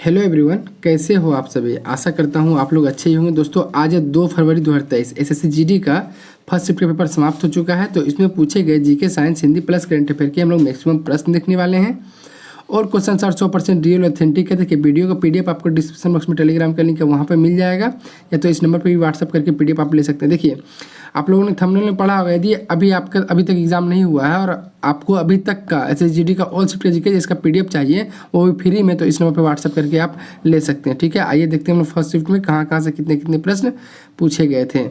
Hello everyone, कैसे हो आप सभी। आशा करता हूँ आप लोग अच्छे ही होंगे। दोस्तों आज है 2 फरवरी 2023। एसएससी जीडी का फर्स्ट शिफ्ट का पेपर समाप्त हो चुका है। तो इसमें पूछे गए GK science Hindi plus current affair के हम लोग मैक्सिमम प्रश्न देखने वाले हैं और क्वेश्चन आर 100% रियल ऑथेंटिक है। देखिए वीडियो का पीडीएफ आपको डिस्क्रिप्शन बॉक्स में टेलीग्राम का लिंक है, वहाँ पर मिल जाएगा, या तो इस नंबर पर भी व्हाट्सअप करके पीडीएफ आप ले सकते हैं। देखिए आप लोगों ने थंबनेल में पढ़ा होगा, यदि अभी तक एग्जाम नहीं हुआ है और आपको अभी तक का एसएसजीडी का ऑल शिफ्ट का जीके जिसका पीडीएफ चाहिए वो भी फ्री में, तो इस नंबर पर व्हाट्सअप करके आप ले सकते हैं। ठीक है, आइए देखते हैं हम लोग फर्स्ट शिफ्ट में कहाँ से कितने कितने प्रश्न पूछे गए थे।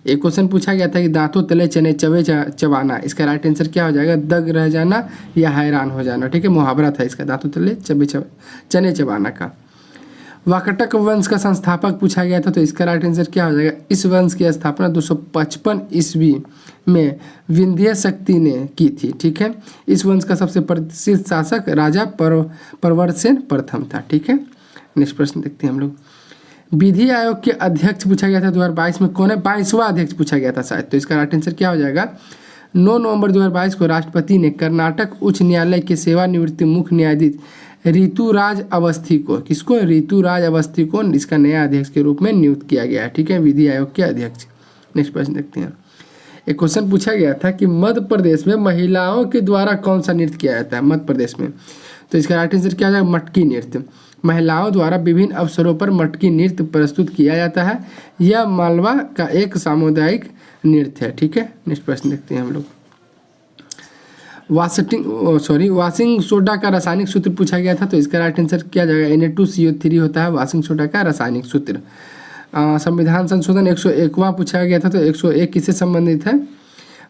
एक क्वेश्चन पूछा गया था कि दांतों तले चने चबे चबाना, इसका राइट आंसर क्या हो जाएगा? दग रह जाना या हैरान हो जाना। ठीक है, मुहावरा था इसका, दांतों तले चने चबाना का। वाकटक वंश का संस्थापक पूछा गया था, तो इसका राइट आंसर क्या हो जाएगा? इस वंश की स्थापना 255 ईस्वी में विंध्य शक्ति ने की थी। ठीक है, इस वंश का सबसे प्रसिद्ध शासक राजा प्रवरसेन प्रथम था। ठीक है, नेक्स्ट प्रश्न देखते हैं हम लोग। विधि आयोग के अध्यक्ष पूछा गया था 2022 में, कौन है? 22वां अध्यक्ष पूछा गया था शायद, तो इसका राइट आंसर क्या हो जाएगा? 9 नवंबर 2022 को राष्ट्रपति ने कर्नाटक उच्च न्यायालय के सेवानिवृत्त मुख्य न्यायाधीश ऋतुराज अवस्थी को, किसको? ऋतुराज अवस्थी को इसका नया अध्यक्ष के रूप में नियुक्त किया गया है। ठीक है, विधि आयोग के अध्यक्ष। नेक्स्ट प्रश्न देखते हैं। एक क्वेश्चन पूछा गया था कि मध्य प्रदेश में महिलाओं के द्वारा कौन सा नृत्य किया जाता है? मध्य प्रदेश में, तो इसका राइट आंसर क्या हो जाएगा? मटकी नृत्य। महिलाओं द्वारा विभिन्न अवसरों पर मटकी नृत्य प्रस्तुत किया जाता है। यह मालवा का एक सामुदायिक नृत्य है। ठीक है, नेक्स्ट प्रश्न देखते हैं हम लोग। वाशिंग सोडा का रासायनिक सूत्र पूछा गया था, तो इसका राइट आंसर क्या जाएगा? Na2CO3 होता है वाशिंग सोडा का रासायनिक सूत्र। संविधान संशोधन 101वां पूछा गया था, तो 101 किससे संबंधित है?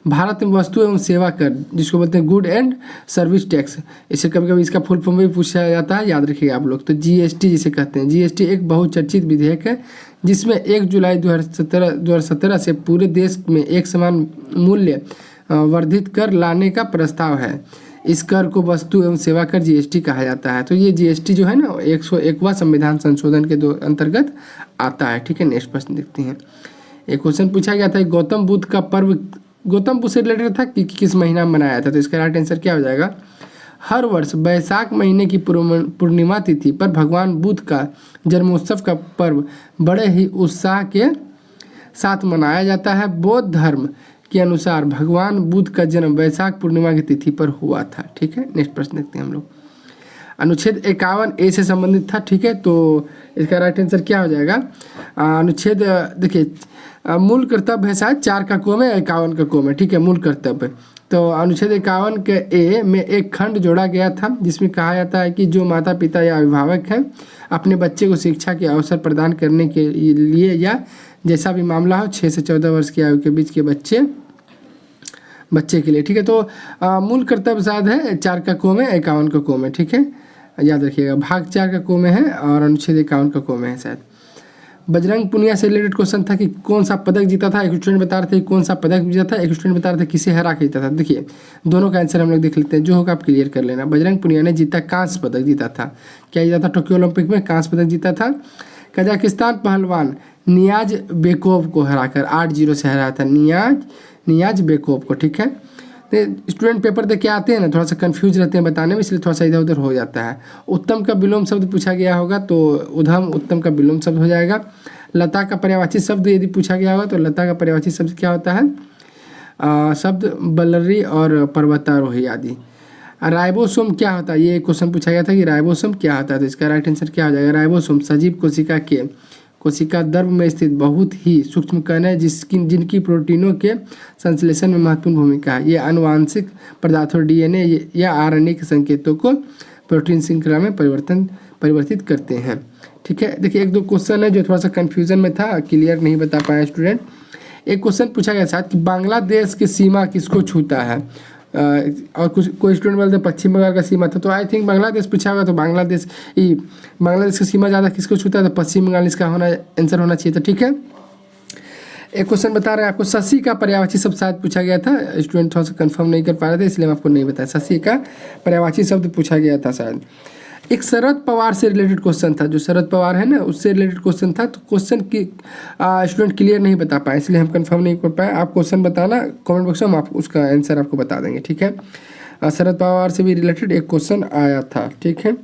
भारत में वस्तु एवं सेवा कर, जिसको बोलते हैं गुड एंड सर्विस टैक्स, इसे कभी कभी इसका फुल फॉर्म भी पूछा जाता है, याद रखिएगा आप लोग। तो जीएसटी जिसे कहते हैं, जीएसटी एक बहुचर्चित विधेयक है जिसमें 1 जुलाई 2017 से पूरे देश में एक समान मूल्य वर्धित कर लाने का प्रस्ताव है। इस कर को वस्तु एवं सेवा कर जीएसटी कहा जाता है। तो ये जीएसटी जो है ना 101वां संविधान संशोधन के अंतर्गत आता है। ठीक है, नेक्स्ट प्रश्न देखते हैं। एक क्वेश्चन पूछा गया था गौतम बुद्ध का पर्व गौतम बुद्ध से रिलेटेड था कि किस महीना में मनाया था, तो इसका राइट आंसर क्या हो जाएगा? हर वर्ष वैशाख महीने की पूर्णिमा तिथि पर भगवान बुद्ध का जन्मोत्सव का पर्व बड़े ही उत्साह के साथ मनाया जाता है। बौद्ध धर्म के अनुसार भगवान बुद्ध का जन्म वैशाख पूर्णिमा की तिथि पर हुआ था। ठीक है, नेक्स्ट प्रश्न देखते हैं हम लोग। अनुच्छेद 51A से संबंधित था। ठीक है, तो इसका राइट आंसर क्या हो जाएगा? अनुच्छेद देखिए मूल कर्तव्य है शायद 4 का कोम है, 51 का कोम है। ठीक है, मूल कर्तव्य। तो अनुच्छेद 51 के ए में एक खंड जोड़ा गया था जिसमें कहा जाता है कि जो माता पिता या अभिभावक हैं अपने बच्चे को शिक्षा के अवसर प्रदान करने के लिए या जैसा भी मामला हो 6 से 14 वर्ष की आयु के बीच के बच्चे के लिए। ठीक है, तो मूल कर्तव्य शायद है 4 का कोम है, 51 का कोम है। ठीक है, याद रखिएगा, भाग 4 का कोम है और अनुच्छेद 51 का कोम है शायद। बजरंग पुनिया से रिलेटेड क्वेश्चन था कि कौन सा पदक जीता था। एक स्टूडेंट बता रहे थे कौन सा पदक जीता था, एक स्टूडेंट बता रहे थे किसे हरा के जीता था। देखिए दोनों का आंसर हम लोग देख लेते हैं, जो होगा आप क्लियर कर लेना। बजरंग पुनिया ने जीता कांस्य पदक जीता था। क्या जीता था? टोक्यो ओलंपिक में कांस्य पदक जीता था। कजाकिस्तान पहलवान नियाज बेकोव को हराकर 8-0 से हराया था, नियाज बेकोव को। ठीक है, तो स्टूडेंट पेपर दे के आते हैं ना, थोड़ा सा कंफ्यूज रहते हैं बताने में, इसलिए थोड़ा सा इधर उधर हो जाता है। उत्तम का विलोम शब्द पूछा गया होगा, तो उधम उत्तम का विलोम शब्द हो जाएगा। लता का पर्यायवाची शब्द यदि पूछा गया होगा, तो लता का पर्यायवाची शब्द क्या होता है? शब्द बल्लरी और पर्वतारोही आदि। राइबोसोम क्या होता है? ये क्वेश्चन पूछा गया था कि राइबोसोम क्या होता है, तो इसका राइट आंसर क्या हो जाएगा? राइबोसोम सजीव कोशिका के कोशिका द्रव्य में स्थित बहुत ही सूक्ष्म कण है जिनकी प्रोटीनों के संश्लेषण में महत्वपूर्ण भूमिका है। ये आनुवांशिक पदार्थों डीएनए या आरएनए के संकेतों को प्रोटीन श्रृंखला में परिवर्तित करते हैं। ठीक है, देखिए 1-2 क्वेश्चन है जो थोड़ा सा कन्फ्यूजन में था, क्लियर नहीं बता पाया स्टूडेंट। एक क्वेश्चन पूछा गया था कि बांग्लादेश की सीमा किसको छूता है, और कोई स्टूडेंट बोलते पश्चिम बंगाल का सीमा था, तो आई थिंक बांग्लादेश पूछा होगा, तो बांग्लादेश की सीमा ज़्यादा किसको छूता है, तो पश्चिम बंगाल इसका आंसर होना चाहिए था। ठीक है, एक क्वेश्चन बता रहे हैं आपको, शशि का पर्यायवाची शब्द शायद पूछा गया था, स्टूडेंट थोड़ा सा कंफर्म नहीं कर पा रहे थे इसलिए हम आपको नहीं बताया। शशि का पर्यायवाची शब्द पूछा गया था शायद। एक शरद पवार से रिलेटेड क्वेश्चन था, जो शरद पवार है ना उससे रिलेटेड क्वेश्चन था, तो क्वेश्चन की स्टूडेंट क्लियर नहीं बता पाए इसलिए हम कंफर्म नहीं कर पाए। आप क्वेश्चन बताना कमेंट बॉक्स में, हम आप उसका आंसर आपको बता देंगे। ठीक है, शरद पवार से भी रिलेटेड एक क्वेश्चन आया था। ठीक है,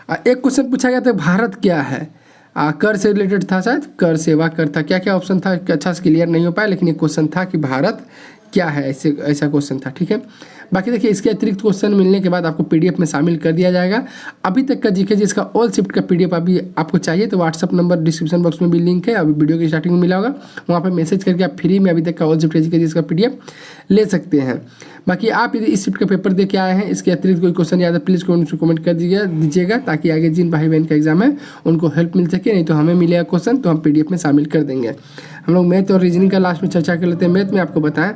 एक क्वेश्चन पूछा गया था भारत क्या है, कर से रिलेटेड था शायद, कर सेवा कर था, क्या क्या ऑप्शन था अच्छा से क्लियर नहीं हो पाया, लेकिन ये क्वेश्चन था कि भारत क्या है, ऐसा क्वेश्चन था। ठीक है, बाकी देखिए इसके अतिरिक्त क्वेश्चन मिलने के बाद आपको पीडीएफ में शामिल कर दिया जाएगा। अभी तक का जीके जिसका ऑल शिफ्ट का पीडीएफ अभी आपको चाहिए तो व्हाट्सअप नंबर डिस्क्रिप्शन बॉक्स में भी लिंक है, अभी वीडियो की स्टार्टिंग में मिला होगा, वहाँ पर मैसेज करके आप फ्री में अभी तक का ऑल शिफ्ट जीके जिसका पीडीएफ ले सकते हैं। बाकी आप यदि इस शिफ्ट का पेपर दे के आए हैं, इसके अतिरिक्त कोई क्वेश्चन याद है प्लीज़ कमेंट कर दीजिएगा ताकि आगे जिन भाई बहन का एग्जाम है उनको हेल्प मिल सके, नहीं तो हमें मिलेगा क्वेश्चन तो हम पीडीएफ में शामिल कर देंगे। हम लोग मैथ और रीजनिंग का लास्ट में चर्चा कर लेते हैं। मैथ में आपको बताएं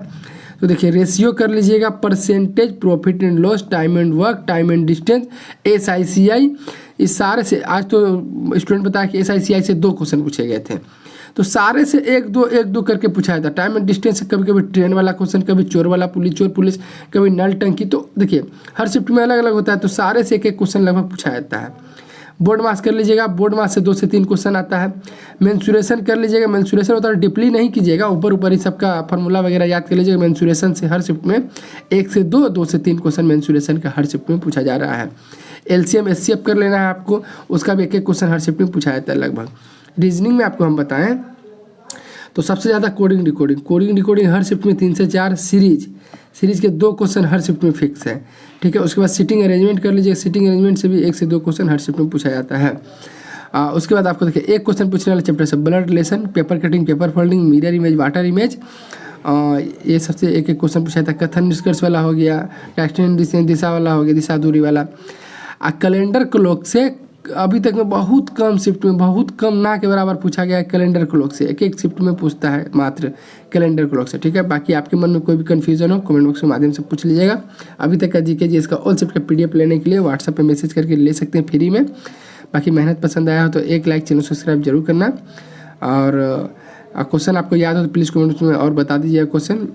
तो देखिए रेशियो कर लीजिएगा, percentage, profit and loss, time and work, time and distance, SICI, इस सारे से आज तो स्टूडेंट बताया कि SICI से 2 क्वेश्चन पूछे गए थे, तो सारे से एक दो करके पूछा था। टाइम एंड डिस्टेंस से कभी कभी ट्रेन वाला क्वेश्चन, कभी चोर वाला चोर पुलिस, कभी नल टंकी, तो देखिए हर शिफ्ट में अलग अलग होता है, तो सारे से एक क्वेश्चन लगभग पूछा जाता है। बोर्ड मास कर लीजिएगा, बोर्ड मास से 2 से 3 क्वेश्चन आता है। मेंसुरेशन कर लीजिएगा, मेंसुरेशन होता है डीपली नहीं कीजिएगा, ऊपर ही सबका फार्मूला वगैरह याद कर लीजिएगा। मेंसुरेशन से हर शिफ्ट में 1 से 2, 2 से 3 क्वेश्चन मेंसुरेशन का हर शिफ्ट में पूछा जा रहा है। LCM SCF कर लेना है आपको, उसका भी एक क्वेश्चन हर शिफ्ट में पूछा जाता है लगभग। रीजनिंग में आपको हम बताएं तो सबसे ज़्यादा कोडिंग डिकोडिंग हर शिफ्ट में 3 से 4, सीरीज के 2 क्वेश्चन हर शिफ्ट में फिक्स है। ठीक है, उसके बाद सिटिंग अरेंजमेंट कर लीजिए, सिटिंग अरेंजमेंट से भी 1 से 2 क्वेश्चन हर शिफ्ट में पूछा जाता है। उसके बाद आपको देखिए एक क्वेश्चन पूछने वाला चैप्टर से blood relation, paper cutting, paper folding, mirror image, water image, ये सबसे एक क्वेश्चन पूछा था। कथन निष्कर्ष वाला हो गया, टेक्सट दिशा वाला हो गया, दिशा दूरी वाला। कैलेंडर क्लॉक से अभी तक में बहुत कम शिफ्ट में, बहुत कम ना के बराबर पूछा गया है कैलेंडर क्लॉक से, एक शिफ्ट में पूछता है मात्र कैलेंडर क्लॉक से। ठीक है, बाकी आपके मन में कोई भी कन्फ्यूजन हो कमेंट बॉक्स के माध्यम से पूछ लीजिएगा। अभी तक का जीके इसका ऑल शिफ्ट का पीडीएफ लेने के लिए व्हाट्सएप पे मैसेज करके ले सकते हैं फ्री में। बाकी मेहनत पसंद आया हो तो एक लाइक, चैनल सब्सक्राइब जरूर करना, और क्वेश्चन आपको याद हो तो प्लीज़ कमेंट में और बता दीजिएगा क्वेश्चन,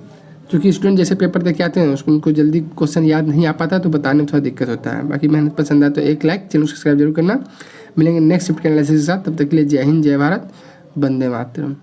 क्योंकि स्टूडेंट जैसे पेपर दे के आते हैं उसको उनको जल्दी क्वेश्चन याद नहीं आ पाता तो बताने में थोड़ा दिक्कत होता है। बाकी मेहनत पसंद आए तो एक लाइक, चैनल सब्सक्राइब जरूर करना। मिलेंगे नेक्स्ट शिफ्ट के एनालिसिस के साथ, तब तक के लिए जय हिंद, जय भारत, वंदे मातरम।